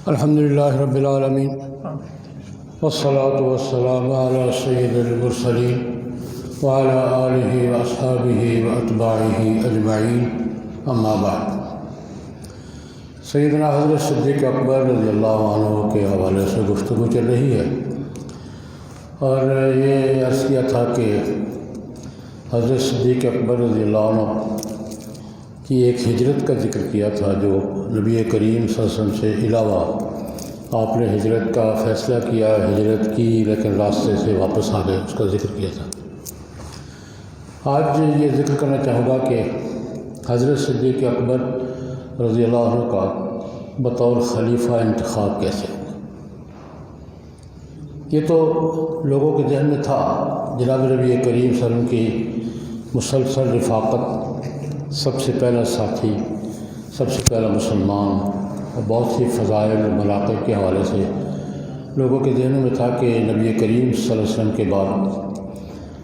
الحمدللہ رب العالمین والصلاة والسلام علی سید المرسلین وعلی آلہ واصحابہ واتباعہ اجمعین، اما بعد۔ سیدنا حضرت صدیق اکبر رضی اللہ عنہ کے حوالے سے گفتگو چل رہی ہے، اور یہ عرض کیا تھا کہ حضرت صدیق اکبر رضی اللہ عنہ کی ایک ہجرت کا ذکر کیا تھا، جو نبی کریم صلی اللہ علیہ وسلم سے علاوہ آپ نے ہجرت کا فیصلہ کیا، ہجرت کی لیکن راستے سے واپس آ گئے، اس کا ذکر کیا تھا۔ آج یہ ذکر کرنا چاہوں گا کہ حضرت صدیق اکبر رضی اللہ عنہ کا بطور خلیفہ انتخاب کیسے ہوا۔ یہ تو لوگوں کے ذہن میں تھا، جناب نبی کریم صلی اللہ علیہ وسلم کی مسلسل رفاقت، سب سے پہلا ساتھی، سب سے پہلا مسلمان، اور بہت سی فضائل و مناقب کے حوالے سے لوگوں کے ذہنوں میں تھا کہ نبی کریم صلی اللہ علیہ وسلم کے بعد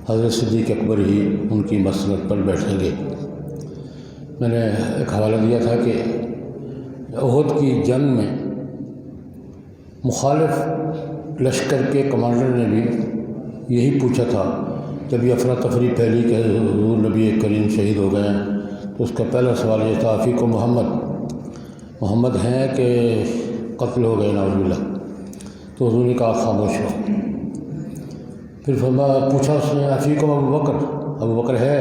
حضرت صدیق اکبر ہی ان کی مسند پر بیٹھیں گے۔ میں نے ایک حوالہ دیا تھا کہ احد کی جنگ میں مخالف لشکر کے کمانڈر نے بھی یہی پوچھا تھا، جب یہ افراتفری پھیلی کہ حضور نبی کریم شہید ہو گئے ہیں، تو اس کا پہلا سوال یہ تھا، فیکم محمد ہیں کہ قتل ہو گئے نعوذ باللہ؟ تو حضور نے کہا خاموش رہو۔ پھر پوچھا اس نے، فیکم ابو بکر ہے؟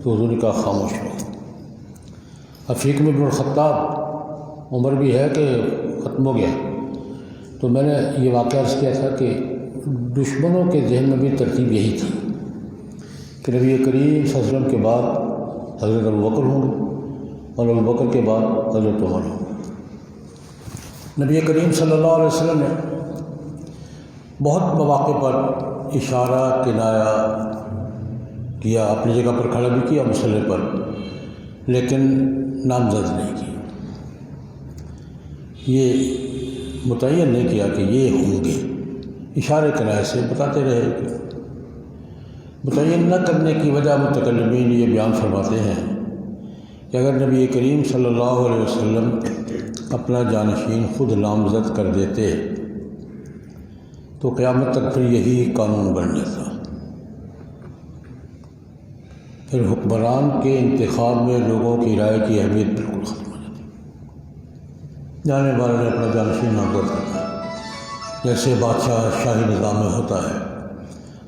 تو حضور نے کہا خاموش رہو۔ فیکم ابن الخطاب، عمر بھی ہے کہ ختم ہو گیا؟ تو میں نے یہ واقعہ عرض کیا تھا کہ دشمنوں کے ذہن میں بھی ترتیب یہی تھی کہ نبی کریم صلی اللہ علیہ وسلم کے بعد حضرت ابوبکر ہوں گے، اور ابوبکر کے بعد حضرت عمر ہوں گے۔ نبی کریم صلی اللہ علیہ وسلم نے بہت مواقع پر اشارہ کنایا کیا، اپنی جگہ پر کھڑا بھی کیا مسئلے پر، لیکن نامزد نہیں کیا، یہ متعین نہیں کیا کہ یہ ہوں گے، اشارے کنائے سے بتاتے رہے۔ متعین نہ کرنے کی وجہ متکلمین یہ بیان فرماتے ہیں کہ اگر نبی کریم صلی اللہ علیہ وسلم اپنا جانشین خود نامزد کر دیتے تو قیامت تک پھر یہی قانون بن جاتا، پھر حکمران کے انتخاب میں لوگوں کی رائے کی اہمیت بالکل ختم ہو جاتی۔ جانے والے نے اپنا جانشین نامزد کرنا، جیسے بادشاہ شاہی نظام میں ہوتا ہے۔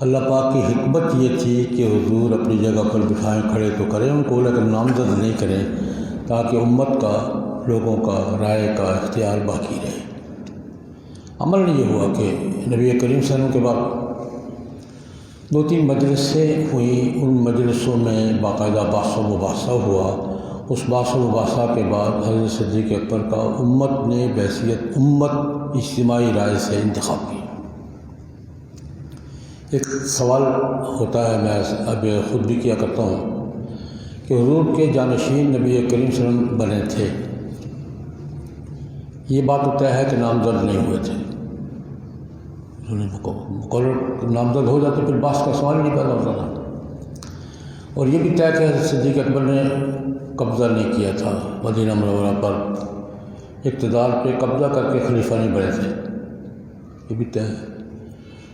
اللہ پاک کی حکمت یہ تھی کہ حضور اپنی جگہ پر بٹھائیں، کھڑے تو کریں ان کو، لیکن نامزد نہیں کریں، تاکہ امت کا، لوگوں کا رائے کا اختیار باقی رہے۔ عمل یہ ہوا کہ نبی کریم صلی اللہ علیہ وسلم کے بعد 2-3 مجلسیں ہوئیں، ان مجلسوں میں باقاعدہ بحث و مباحثہ ہوا۔ اس بحث و مباحثہ کے بعد حضرت صدیق اکبر کا امت نے بحیثیت امت اجتماعی رائے سے انتخاب کیا۔ ایک سوال ہوتا ہے، میں اب خود بھی کیا کرتا ہوں، کہ حضور کے جانشین نبی کریم صلی اللہ علیہ وسلم بنے تھے، یہ بات تو طے ہے کہ نامزد نہیں ہوئے تھے۔ مقرر نامزد ہو جاتے پھر بحث کا سوال نہیں پیدا ہوتا تھا۔ اور یہ بھی طے کہ حضرت صدیق اکبر نے قبضہ نہیں کیا تھا مدینہ منورہ پر، اقتدار پہ قبضہ کر کے خلیفہ نہیں بنے تھے، یہ بھی طے ہے۔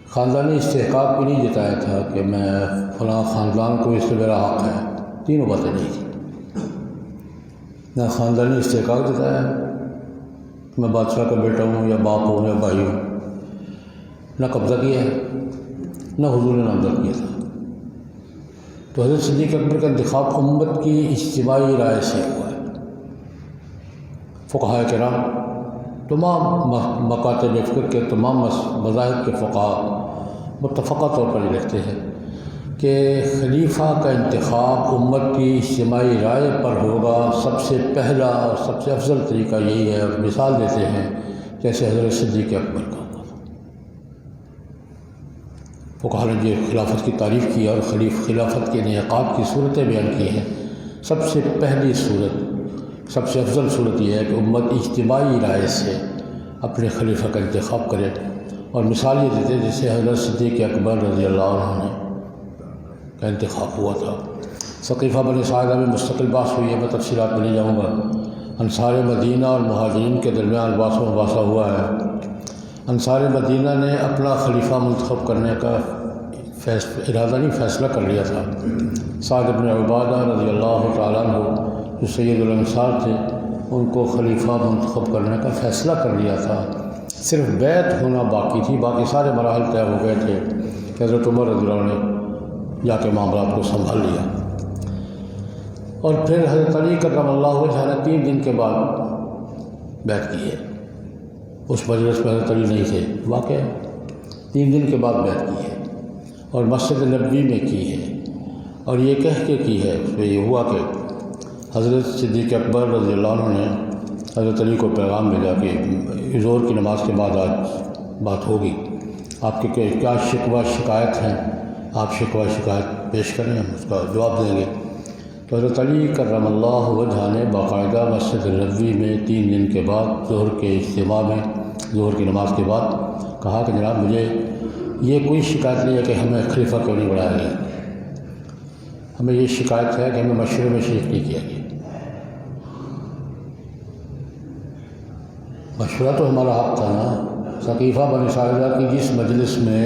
خاندانی استحقاق بھی نہیں جتایا تھا کہ میں فلاں خاندان کو اس سے میرا حق ہے، تینوں باتیں نہیں تھیں۔ نہ خاندانی استحقاق جتایا کہ میں بادشاہ کا بیٹا ہوں یا باپ ہوں یا بھائی ہوں، نہ قبضہ کیا ہے، نہ حضور نے نامزد کیا تھا۔ تو حضرت صدیق اکبر کا انتخاب امت کی اجتماعی رائے سے ہوا ہے۔ فقہاء کرام، تمام مکاتب فقہ کے تمام مذاہب کے فقہاء متفقہ طور پر یہ لکھتے ہیں کہ خلیفہ کا انتخاب امت کی اجتماعی رائے پر ہوگا۔ سب سے پہلا اور سب سے افضل طریقہ یہی ہے، اور مثال دیتے ہیں جیسے حضرت صدیق اکبر کا ہوگا۔ فقہاء نے یہ خلافت کی تعریف کی اور خلافت کے انعقاد کی صورتیں بیان کی ہیں۔ سب سے پہلی صورت، سب سے افضل صورت یہ ہے کہ امت اجتماعی رائے سے اپنے خلیفہ کا انتخاب کرے، اور مثال یہ دیتے جیسے حضرت صدیق اکبر رضی اللہ عنہ کا انتخاب ہوا تھا۔ ثقیفہ بنی ساعدہ میں مستقل بحث ہوئی ہے، میں تفصیلات میں نہیں جاؤں گا، انصار مدینہ اور مہاجرین کے درمیان باس و مباحثہ ہوا ہے۔ انصار مدینہ نے اپنا خلیفہ منتخب کرنے کا فیصلہ کر لیا تھا۔ سعد بن عبادہ رضی اللہ تعالیٰ عنہ جو سید الانصار تھے، ان کو خلیفہ منتخب کرنے کا فیصلہ کر لیا تھا، صرف بیعت ہونا باقی تھی، باقی سارے مراحل طے ہو گئے تھے کہ حضرت عمر رضی اللہ عنہ نے جا کے معاملات کو سنبھال لیا۔ اور پھر حضرت علی کرم اللہ وجہہ نے 3 دن کے بعد بیعت کی ہے۔ اس مجلس میں حضرت علی نہیں تھے، واقع 3 دن کے بعد بیعت کی ہے اور مسجد نبوی میں کی ہے، اور یہ کہہ کے کی ہے۔ اس میں یہ ہوا کہ حضرت صدیق اکبر رضی اللہ عنہ نے حضرت علی کو پیغام بھیجا کہ ظہر کی نماز کے بعد آج بات ہوگی، آپ کے کیا شکوہ شکایت ہیں، آپ شکوہ شکایت پیش کریں، ہم اس کا جواب دیں گے۔ تو حضرت علی کرم اللہ وجہہ نے باقاعدہ مسجد نبوی میں 3 دن کے بعد ظہر کے اجتماع میں، ظہر کی نماز کے بعد کہا کہ جناب مجھے یہ کوئی شکایت نہیں ہے کہ ہمیں خلیفہ کیوں نہیں بنایا گیا، ہمیں یہ شکایت ہے کہ ہمیں مشورے میں شریک نہیں کیا گیا۔ مشورہ تو ہمارا حق تھا نا۔ ثقیفہ بنی ساعدہ کی جس مجلس میں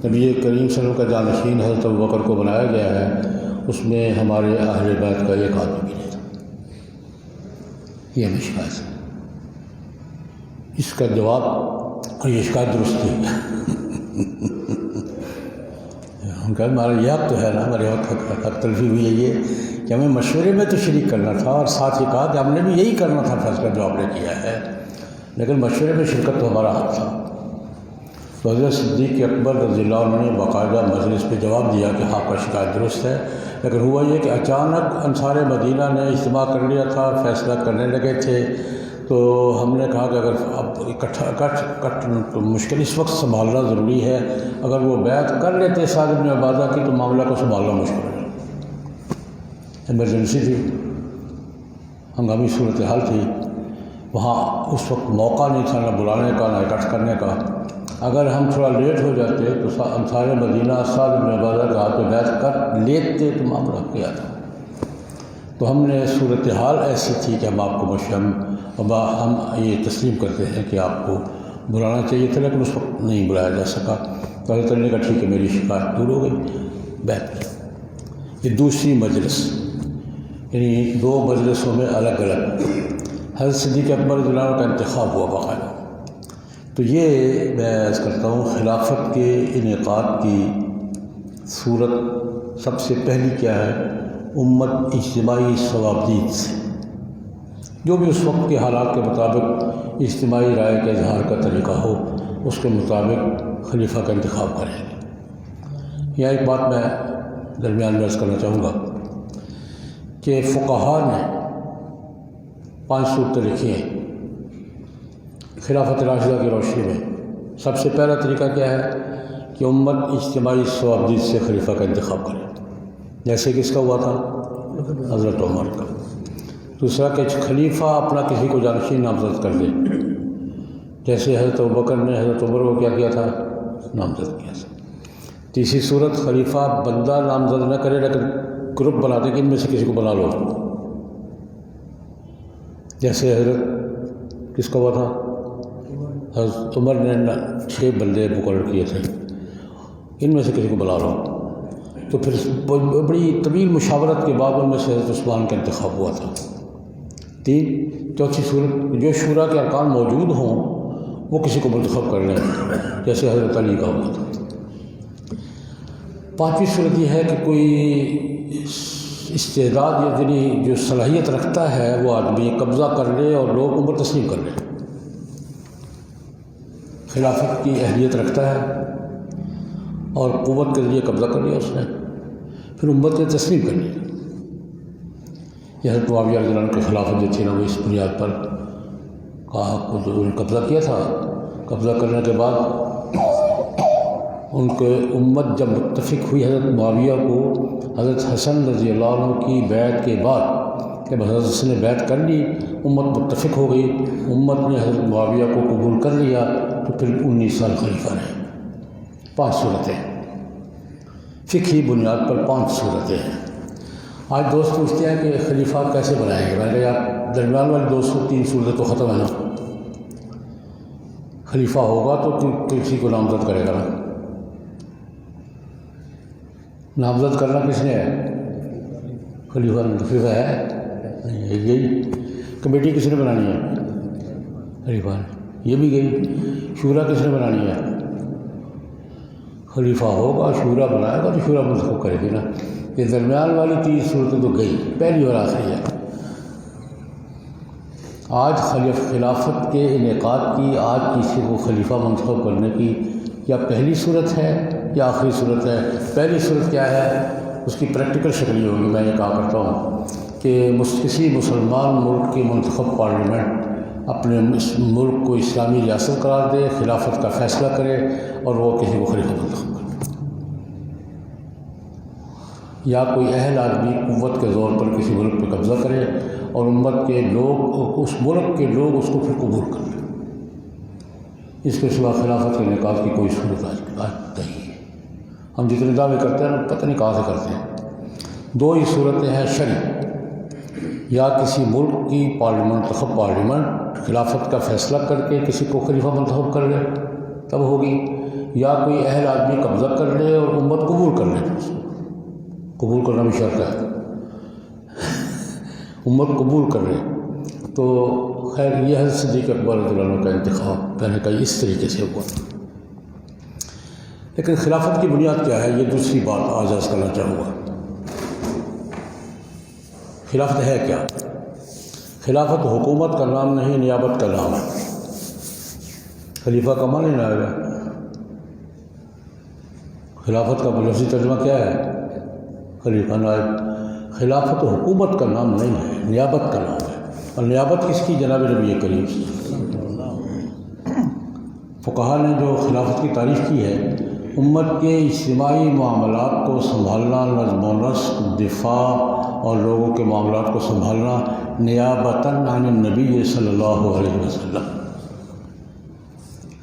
نبی کریم صلی اللہ علیہ وسلم کا جانشین حضرت ابوبکر کو بنایا گیا ہے، اس میں ہمارے اہل بیت کا ایک آدمی بھی نہیں تھا۔ یہ ہمیں شکایت ہے، اس کا جواب، اور یہ شکایت درست تھی۔ ہم کہا ہمارا یہ حق تو ہے نا، ہمارے حق تلفی ہوئی ہے یہ کہ ہمیں مشورے میں تو شریک کرنا تھا، اور ساتھ یہ کہا کہ ہم نے بھی یہی کرنا تھا فیصلہ جو آپ نے کیا ہے، لیکن مشورے میں شرکت تو ہمارا حق تھا۔ تو حضرت صدیق اکبر رضی اللہ عنہ نے باقاعدہ مجلس پہ جواب دیا کہ آپ کا شکایت درست ہے، لیکن ہوا یہ کہ اچانک انصار مدینہ نے اجتماع کر لیا تھا، فیصلہ کرنے لگے تھے، تو ہم نے کہا کہ اگر اب اکٹھا مشکل اس وقت سنبھالنا ضروری ہے، اگر وہ بیعت کر لیتے سعد بن عبادہ کی تو معاملہ کو سنبھالنا مشکل ہے، ایمرجنسی تھی، ہنگامی صورتحال تھی، وہاں اس وقت موقع نہیں تھا نہ بلانے کا نہ اکٹھ کرنے کا۔ اگر ہم تھوڑا لیٹ ہو جاتے تو انصار مدینہ سعد بن عبادہ کے ہاتھ پہ بیعت کر لیتے تو معاملہ کیا تھا۔ تو ہم نے صورتحال ایسی تھی کہ ہم آپ کو ہم یہ تسلیم کرتے ہیں کہ آپ کو بلانا چاہیے تھا، لیکن اس وقت نہیں بلایا جا سکا۔ تو حضرت علی نے کہا ٹھیک ہے، میری شکایت دور ہو گئی، بیعت کی۔ یہ دوسری مجلس، یعنی 2 مجلسوں میں الگ الگ حضرت صدیق اکبر رضی اللہ عنہ کا انتخاب ہوا باقاعدہ۔ تو یہ میں عرض کرتا ہوں خلافت کے انعقاد کی صورت سب سے پہلی کیا ہے، امت اجتماعی ثوابدید سے، جو بھی اس وقت کے حالات کے مطابق اجتماعی رائے کے اظہار کا طریقہ ہو، اس کے مطابق خلیفہ کا انتخاب کریں گے۔ یہاں ایک بات میں درمیان میں عرض کرنا چاہوں گا کہ فقہاء نے 5 صورتیں لکھی ہیں خلافت راشدہ کی روشنی میں۔ سب سے پہلا طریقہ کیا ہے کہ امت اجتماعی ثوابدید سے خلیفہ کا انتخاب کرے، جیسے کہ اس کا ہوا تھا حضرت عمر کا۔ دوسرا کہ خلیفہ اپنا کسی کو جانشین نامزد کر دے، جیسے حضرت ابوبکر نے حضرت عمر کو کیا تھا، نامزد کیا تھا۔ تیسری صورت خلیفہ بندہ نامزد نہ کرے لیکن گروپ بنا دے کہ ان میں سے کسی کو بنا لو، جیسے حضرت کس کا ہوا تھا، حضرت عمر نے 6 بندے مقرر کیے تھے، ان میں سے کسی کو بلا لو۔ تو پھر بڑی طویل مشاورت کے بعد ان میں سے حضرت عثمان کا انتخاب ہوا تھا۔ 3 چوتھی صورت، جو شورا کے ارکان موجود ہوں وہ کسی کو منتخب کر لیں، جیسے حضرت علی کا ہوا تھا۔ 5ویں صورت یہ ہے کہ کوئی استعداد یعنی جو صلاحیت رکھتا ہے وہ آدمی قبضہ کر لے اور لوگ عمر تسلیم کر لیں، خلافت کی اہلیت رکھتا ہے اور قوت کے ذریعے قبضہ کر لیا اس نے، پھر امت نے تسلیم کر لیا۔ یہ حضرت معاویہ رضی اللہ عنہ کی خلافت جو تھی نا، وہ اس بنیاد پر کہا انہوں نے قبضہ کیا تھا۔ قبضہ کرنے کے بعد ان کے امت جب متفق ہوئی حضرت معاویہ کو حضرت حسن رضی اللہ عنہ کی بیعت کے بعد، جب حضرت حسن نے بیعت کر لی، امت متفق ہو گئی، امت نے حضرت معاویہ کو قبول کر لیا، تو پھر 19 سال خلیفہ رہے۔ 5 صورتیں فقہی بنیاد پر 5 صورتیں ہیں۔ آج دوست پوچھتے ہیں کہ خلیفہ کیسے بنائیں گے؟ میں نے کہا یار درمیان والی 203 صورتیں تو ختم ہے نا، خلیفہ ہوگا تو کسی کو نامزد کرے گا نا، نامزد کرنا کس نے ہے؟ خلیفہ ہے، یہی کمیٹی کس نے بنانی ہے؟ خلیفہ نے۔ یہ بھی گئی شورا کس نے بنانی ہے؟ خلیفہ ہوگا، شورا بنائے گا تو شورا منتخب کرے گی نا۔ یہ درمیان والی 3 صورتیں تو گئی، پہلی اور آخری ہے۔ آج خلافت کے انعقاد کی، آج کسی کو خلیفہ منتخب کرنے کی یا پہلی صورت ہے یا آخری صورت ہے۔ پہلی صورت کیا ہے؟ اس کی پریکٹیکل شکل یہ ہوگی، میں یہ کہا کرتا ہوں کہ کسی مسلمان ملک کی منتخب پارلیمنٹ اپنے ملک کو اسلامی ریاست قرار دے، خلافت کا فیصلہ کرے اور وہ کسی کو خلیفہ منتخب کرے، یا کوئی اہل آدمی قوت کے زور پر کسی ملک پہ قبضہ کرے اور امت کے لوگ، اس ملک کے لوگ اس کو پھر قبول کر لیں۔ اس کے سوا خلافت کے انعقاد کی کوئی صورت آج نہیں ہے۔ ہم جتنے دعوے کرتے ہیں پتہ نہیں کہاں سے کرتے ہیں۔ 2 ہی صورتیں ہیں شرعی، یا کسی ملک کی منتخب پارلیمنٹ خلافت کا فیصلہ کر کے کسی کو خلیفہ منتخب کر لے تب ہوگی، یا کوئی اہل آدمی قبضہ کر لے اور امت قبول کر لے۔ قبول کرنا بھی شرط ہے، امت قبول کر لے تو خیر یہ حضرت صدیق اکبر رضی اللہ عنہ کا انتخاب میں نے کہا اس طریقے سے ہوا۔ لیکن خلافت کی بنیاد کیا ہے؟ یہ دوسری بات آج عرض کرنا چاہوں گا۔ خلافت ہے کیا؟ خلافت حکومت کا نام نہیں، نیابت کا نام ہے۔ خلیفہ کا معنی نہ آئے، خلافت کا لفظی ترجمہ کیا ہے؟ خلیفہ نائب۔ خلافت حکومت کا نام نہیں ہے، نیابت کا نام ہے۔ اور نیابت کس کی؟ جناب نبی کریم۔ فقہا نے جو خلافت کی تعریف کی ہے، امت کے اجتماعی معاملات کو سنبھالنا، نظم و نسق، دفاع اور لوگوں کے معاملات کو سنبھالنا، نیابتاً عن النبی صلی اللہ علیہ وسلم۔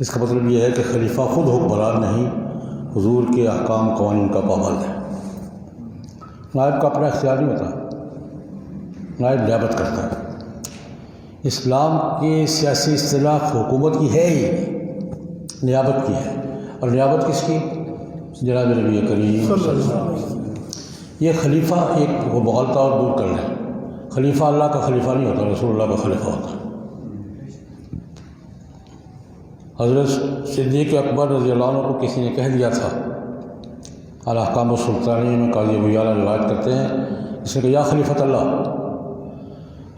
اس کا مطلب یہ ہے کہ خلیفہ خود حکمران نہیں، حضور کے احکام قوانین کا پابند ہے۔ نائب کا اپنا اختیار نہیں ہوتا، نائب نیابت کرتا ہے۔ اسلام کی سیاسی اصطلاح حکومت کی ہے ہی، نیابت کی ہے۔ اور نیابت کس کی؟ جناب نبی کریم صلی اللہ علیہ وسلم۔ یہ خلیفہ ایک وہ مغالطہ اور دور کر لیں، خلیفہ اللہ کا خلیفہ نہیں ہوتا، رسول اللہ کا خلیفہ ہوتا ہے۔ حضرت صدیق اکبر رضی اللہ عنہ کو کسی نے کہہ دیا تھا، الاحکام السلطانیہ میں قاضی ابو یعلا روایت کرتے ہیں، اس نے کہا یا خلیفۃ اللہ،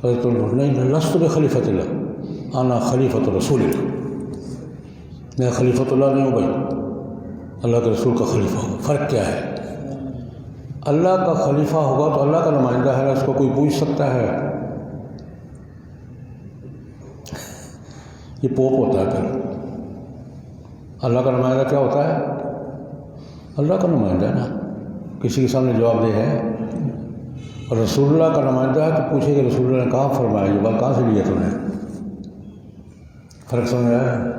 حضرت نہیں لست بخلیفۃ اللہ، انا خلیفۃ رسول اللہ، میں خلیفۃ اللہ نہیں ہوں بھائی، اللہ کے رسول کا خلیفہ ہوں۔ فرق کیا ہے؟ اللہ کا خلیفہ ہوگا تو اللہ کا نمائندہ ہے، اس کو کوئی پوچھ سکتا ہے؟ یہ پوپ ہوتا ہے۔ پھر اللہ کا نمائندہ کیا ہوتا ہے؟ اللہ کا نمائندہ ہے نا، کسی کے سامنے جواب دہ ہے۔ اور رسول اللہ کا نمائندہ ہے تو پوچھے کہ رسول اللہ نے کہاں فرمایا، یہ بات کہاں سے لیا تم نے؟ فرق سمجھ رہا ہے؟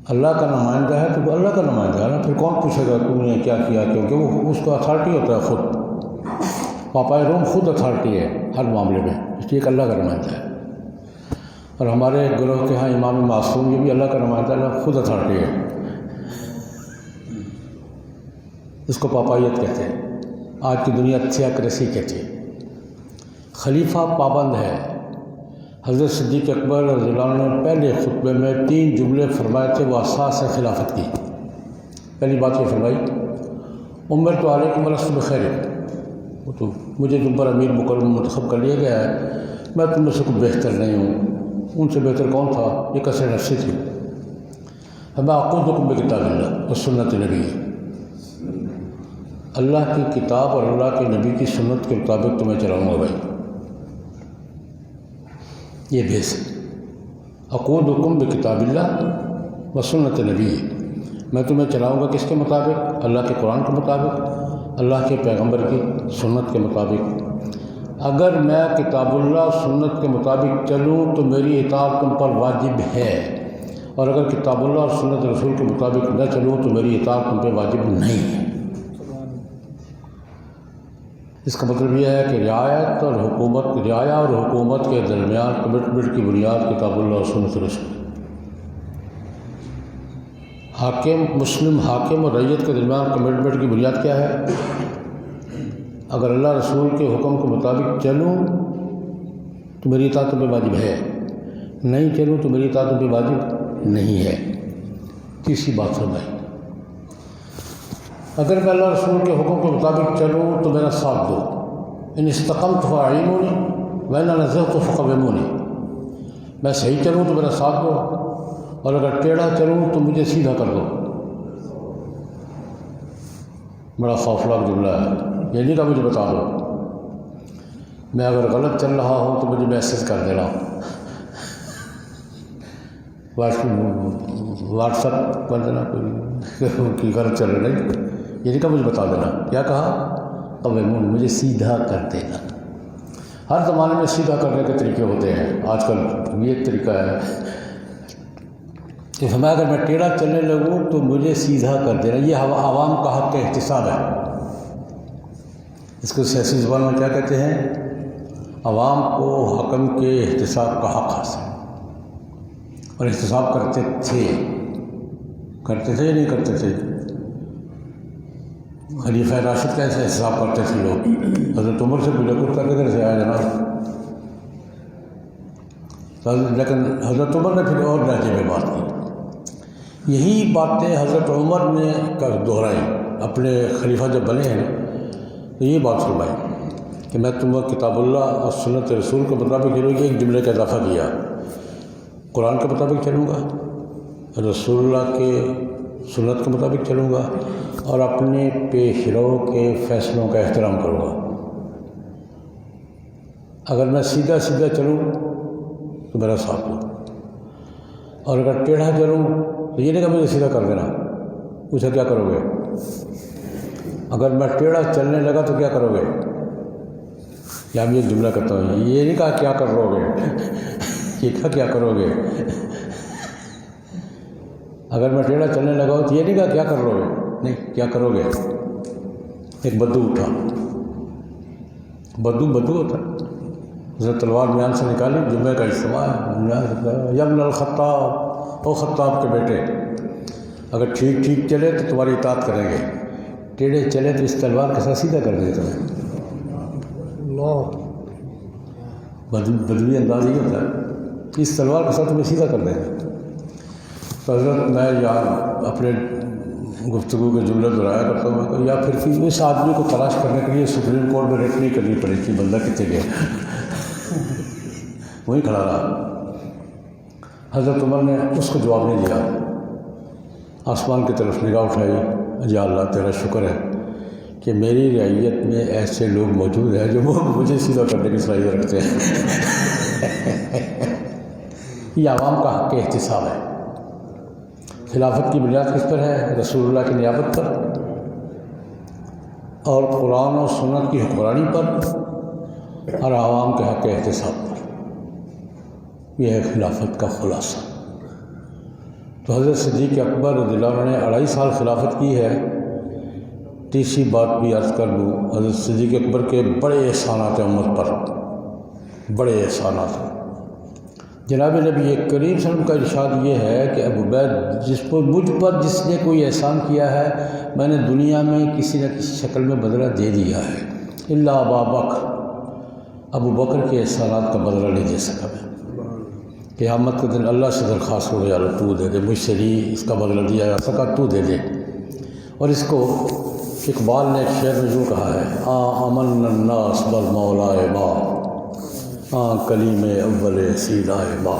اللہ کا نمائندہ ہے تو اللہ کا نمائندہ ہے نا، پھر کون پوچھے گا تم نے کیا کیا؟ کیونکہ وہ اس کا اتھارٹی ہوتا ہے خود، پاپائے روم خود اتھارٹی ہے ہر معاملے میں، اس لیے ایک اللہ کا نمائندہ ہے۔ اور ہمارے گروہ کے ہاں امام معصوم، یہ بھی اللہ کا نمائندہ ہے، خود اتھارٹی ہے، اس کو پاپائیت کہتے ہیں، آج کی دنیا تھیوکریسی کہتی ہے۔ خلیفہ پابند ہے۔ حضرت صدیق اکبر رضی اللہ عنہ نے پہلے خطبے میں 3 جملے فرمائے تھے، وہ اساس ہے خلافت کی۔ پہلی بات یہ فرمائی، امرت علیکم ولست بخیر، وہ تو مجھے تم پر امیر مقرر منتخب کر لیا گیا ہے، میں تم میں سے کچھ بہتر نہیں ہوں۔ ان سے بہتر کون تھا؟ یہ کثرت نفسی تھی۔ میں اقودکم بکتاب اللہ و سنت نبی، اللہ کی کتاب اور اللہ کے نبی کی سنت کے مطابق تمہیں چلاؤں گا بھائی، یہ بیس ہے۔ اقودکم بکتاب اللہ و سنت نبی، میں تمہیں چلاؤں گا کس کے مطابق؟ اللہ کے قرآن کے مطابق، اللہ کے پیغمبر کی سنت کے مطابق۔ اگر میں کتاب اللہ سنت کے مطابق چلوں تو میری اطاعت تم پر واجب ہے، اور اگر کتاب اللہ اور سنت رسول کے مطابق نہ چلوں تو میری اطاعت تم پہ واجب نہیں ہے۔ اس کا مطلب یہ ہے کہ رعایا اور حکومت کے درمیان کمٹمنٹ کی بنیاد کتاب اللہ اور سنت رسول۔ مسلم حاکم اور رعیت کے درمیان کمٹمنٹ کی بنیاد کیا ہے؟ اگر اللہ رسول کے حکم کے مطابق چلوں تو میری اطاعت پہ واجب ہے، نہیں چلوں تو میری اطاعت پہ واجب نہیں ہے۔ تیسری بات فرمائی، اگر میں اللہ رسول کے حکم کے مطابق چلوں تو میرا ساتھ دو، ان استقمت فاعینونی وان نزغت فقومونی، میں صحیح چلوں تو میرا ساتھ دو، اور اگر ٹیڑھا چلوں تو مجھے سیدھا کر دو۔ بڑا خوفناک جملہ ہے، یہ نہیں کہ مجھے بتا دو، میں اگر غلط چل رہا ہوں تو مجھے میسج کر دینا، واٹس ایپ کر دینا کوئی غلط چل رہا، نہیں، یہ نہیں کہ مجھے بتا دینا، کیا کہا؟ قومون، مجھے سیدھا کر دینا۔ ہر زمانے میں سیدھا کرنے کے طریقے ہوتے ہیں، آج کل یہ طریقہ ہے کہ ہمیں اگر میں ٹیڑھا چلنے لگوں تو مجھے سیدھا کر دینا، یہ عوام کا حق احتساب ہے۔ اس کو سیاسی زبان میں کیا کہتے ہیں؟ عوام کو حکم کے احتساب کا حق حاصل، اور احتساب کرتے تھے یا نہیں کرتے تھے؟ خلیفہ راشد کا ایسا احتساب کرتے تھے لوگ، حضرت عمر سے پوچھا کر کدھر سے آیا جناب؟ لیکن حضرت عمر نے پھر اور لہجے میں بات کی۔ یہی باتیں حضرت عمر نے دہرائی، اپنے خلیفہ جب بنے ہیں تو یہ بات فرمائی کہ میں تمہیں کتاب اللہ اور سنت رسول کے مطابق چلوں گی، ایک جملے کا اضافہ کیا، قرآن کے مطابق چلوں گا، رسول اللہ کے سنت کے مطابق چلوں گا، اور اپنے پیش رو کے فیصلوں کا احترام کروں گا۔ اگر میں سیدھا چلوں تو میرا ساتھ دو، اور اگر ٹیڑھا چلوں تو یہ نہیں کہ مجھے سیدھا کر دینا۔ پوچھا کیا کرو گے؟ اگر میں ٹیڑھا چلنے لگا تو کیا کرو گے؟ یا میں یہ جملہ کرتا ہوں، یہ نہیں کہا کیا کر لو گے، یہ کہا کیا کرو گے۔ اگر میں ٹیڑھا چلنے لگا ہوں تو یہ نہیں کہا کیا کر لو گے، نہیں، کیا کرو گے۔ ایک بدو اٹھا، بدو ہوتا ہے، حضرت تلوار میان سے نکالی، جمعہ کا اجتماع ہے، یا ابن الخطاب، او خطاب کے بیٹے، اگر ٹھیک چلے تو تمہاری اطاعت کریں گے، ٹیڑھے چلے تو اس تلوار کے ساتھ سیدھا کر دیں گے تمہیں۔ بدوی انداز ہی ہوتا ہے، اس تلوار کے ساتھ تمہیں سیدھا کر دیں گے۔ تو حضرت میں اپنے گفتگو کے جملے دہرایا کرتا ہوں، یا پھر اس آدمی کو تلاش کرنے کے لیے سپریم کورٹ میں ریٹ نہیں کرنی پڑی تھی، بندہ کتنے گیا، وہیں کھڑا رہا۔ حضرت عمر نے اس کو جواب نہیں دیا، آسمان کی طرف نگاہ اٹھائی، یا اللہ تیرا شکر ہے کہ میری رعیت میں ایسے لوگ موجود ہیں جو مجھے سیدھا کرنے کی صلاحیت رکھتے ہیں۔ یہ عوام کا حق احتساب ہے۔ خلافت کی بنیاد کس پر ہے؟ رسول اللہ کی نیابت پر، اور قرآن و سنت کی حکمرانی پر، اور عوام کے حق احتساب پر۔ یہ ہے خلافت کا خلاصہ۔ تو حضرت صدیق اکبر رضی اللہ عنہ نے 2.5 سال خلافت کی ہے۔ تیسری بات بھی عرض کر دوں، حضرت صدیق اکبر کے بڑے احسانات ہیں امت پر، بڑے احسانات ہیں۔ جناب نبی کریم صلی اللہ علیہ وسلم کا ارشاد یہ ہے کہ ابو بکر مجھ پر جس نے کوئی احسان کیا ہے، میں نے دنیا میں کسی نہ کسی شکل میں بدلہ دے دیا ہے، الا ابا بکر، ابو بکر کے احسانات کا بدلہ نہیں دے سکا میں۔ قیامت کے دن اللہ سے درخواست ہو، یا اللہ تو دے دے، مجھ سے نہیں اس کا بدلہ دیا جا سکا، تو دے دے۔ اور اس کو اقبال نے ایک شعر میں یوں کہا ہے، آمن الناس بالمولا ما، کلیم اول سیدہ ما۔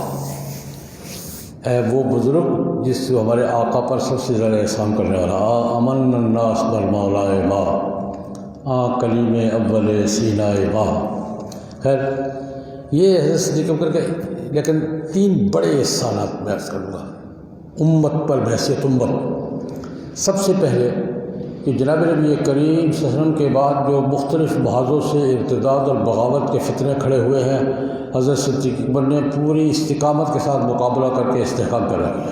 اے وہ بزرگ جس سے ہمارے آقا پر سب سے زیادہ احسان کرنے والا، آمن الناس بالمولا ما، کلیم اول سیدہ ما۔ خیر، یہ حضرت صدیق اکبر کے لیکن 3 بڑے احسانات میں عرض کروں گا امت پر بحیثیت امت۔ سب سے پہلے کہ جناب نبی کریم صلی اللہ علیہ وسلم کے بعد جو مختلف محاذوں سے ارتداد اور بغاوت کے فتنے کھڑے ہوئے ہیں، حضرت صدیق اکبر نے پوری استقامت کے ساتھ مقابلہ کر کے استحکام پیدا کیا،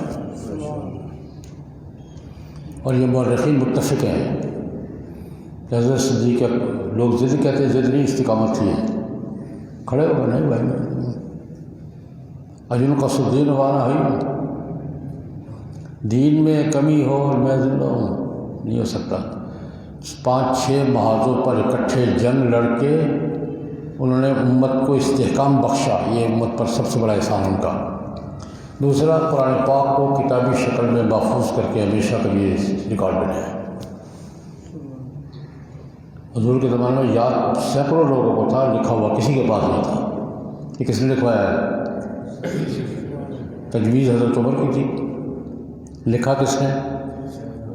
اور یہ مورخین متفق ہیں حضرت صدیق لوگ ضد کہتے ہیں، ضد نہیں، استقامت تھی ہے، کھڑے ہو گئے نہیں بھائی، اجن کا الدین وانا ہے، دین میں کمی ہو اور میں زندہ ہوں، نہیں ہو سکتا۔ 5-6 محاذوں پر اکٹھے جنگ لڑ کے انہوں نے امت کو استحکام بخشا، یہ امت پر سب سے بڑا احسان ان کا۔ دوسرا، قرآن پاک کو کتابی شکل میں محفوظ کر کے ہمیشہ کے لیے ریکارڈ بنایا۔ حضور کے زمانے میں یاد سینکڑوں لوگوں کو تھا، لکھا ہوا کسی کے پاس نہیں تھا۔ یہ کس نے لکھوایا ہے؟ تجویز حضرت عمر کی تھی۔ لکھا کس نے؟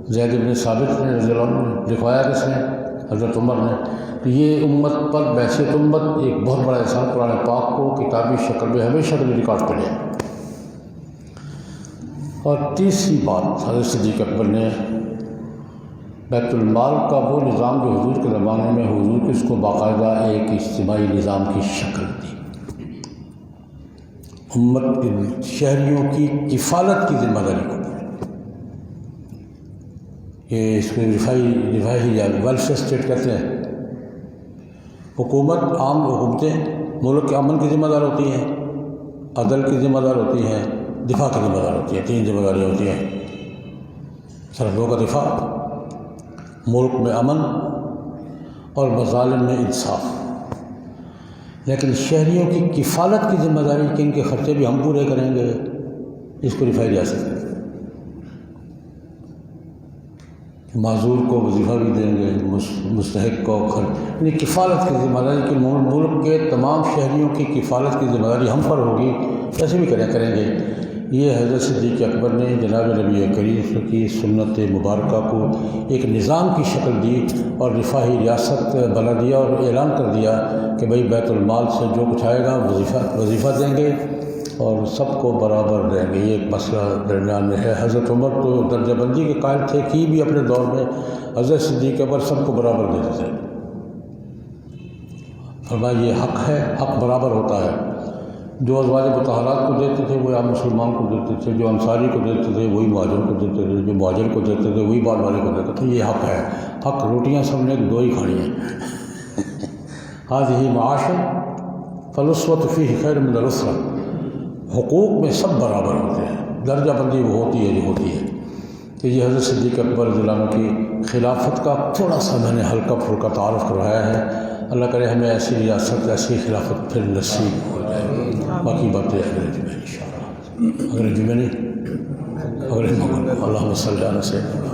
زید بن ثابت نے رضی اللہ عنہ نے۔ لکھوایا کس نے؟ حضرت عمر نے۔ تو یہ امت پر بعثت امت ایک بہت بڑا احسان، قرآن پاک کو کتابی شکل میں ہمیشہ کے لیے ریکارڈ کر لیا۔ اور تیسری بات، حضرت صدیق اکبر نے بیت المال کا وہ نظام جو حضور کے زمانے میں حضور اس کو باقاعدہ ایک اجتماعی نظام کی شکل دی، امت کے شہریوں کی کفالت کی ذمہ داری کو، یہ اس کو رفاہی یا ویلفیئر اسٹیٹ کہتے ہیں۔ حکومت، عام حکومتیں ملک کے امن کی ذمہ دار ہوتی ہیں، عدل کی ذمہ دار ہوتی ہیں، دفاع کی ذمہ دار ہوتی ہیں۔ 3 ذمہ داریاں ہوتی ہیں، سرحدوں کا دفاع، ملک میں امن، اور مظالم میں انصاف۔ لیکن شہریوں کی کفالت کی ذمہ داری کہ ان کے خرچے بھی ہم پورے کریں گے، اس کو رفاہی ریاست ہے۔ معذور کو وظیفہ بھی دیں گے، مستحق کو یعنی کفالت کی ذمہ داری کہ ملک کے تمام شہریوں کی کفالت کی ذمہ داری ہم پر ہوگی، کیسے بھی کریں گے۔ یہ حضرت صدیق اکبر نے جناب نبی کریم کی سنت مبارکہ کو ایک نظام کی شکل دی اور رفاہی ریاست بنا دیا اور اعلان کر دیا کہ بھئی بیت المال سے جو کچھ آئے گا وظیفہ دیں گے اور سب کو برابر دیں گے۔ یہ ایک مسئلہ درمیان میں ہے۔ حضرت عمر تو درجہ بندی کے قائل تھے کہ بھی اپنے دور میں، حضرت صدیق اکبر سب کو برابر دیتے تھے۔ فرمایا یہ حق ہے، حق برابر ہوتا ہے۔ جو ازواج مطہرات کو دیتے تھے وہ عام مسلمان کو دیتے تھے، جو انصاری کو دیتے تھے وہی مہاجر کو دیتے تھے، جو مہاجر کو دیتے تھے وہی بال والے کو دیتے تھے۔ یہ حق ہے، حق روٹیاں سب نے 2 ہی کھانی ہیں۔ ہذہ معاش فالاسوۃ فیہ خیر من الاسرۃ۔ حقوق میں سب برابر ہوتے ہیں، درجہ بندی وہ ہوتی ہے جو ہوتی ہے۔ کہ یہ حضرت صدیق اکبر رضی اللہ عنہ کی خلافت کا تھوڑا سا میں نے ہلکا پھلکا تعارف کروایا ہے۔ اللہ کرے ہمیں ایسی ریاست، ایسی خلافت پھر نصیب ہو جائے۔ باقی باتیں اگلے جمعے انشاءاللہ، اگلے جمعے نہیں، اگلے اللہم صلی علی سیدنا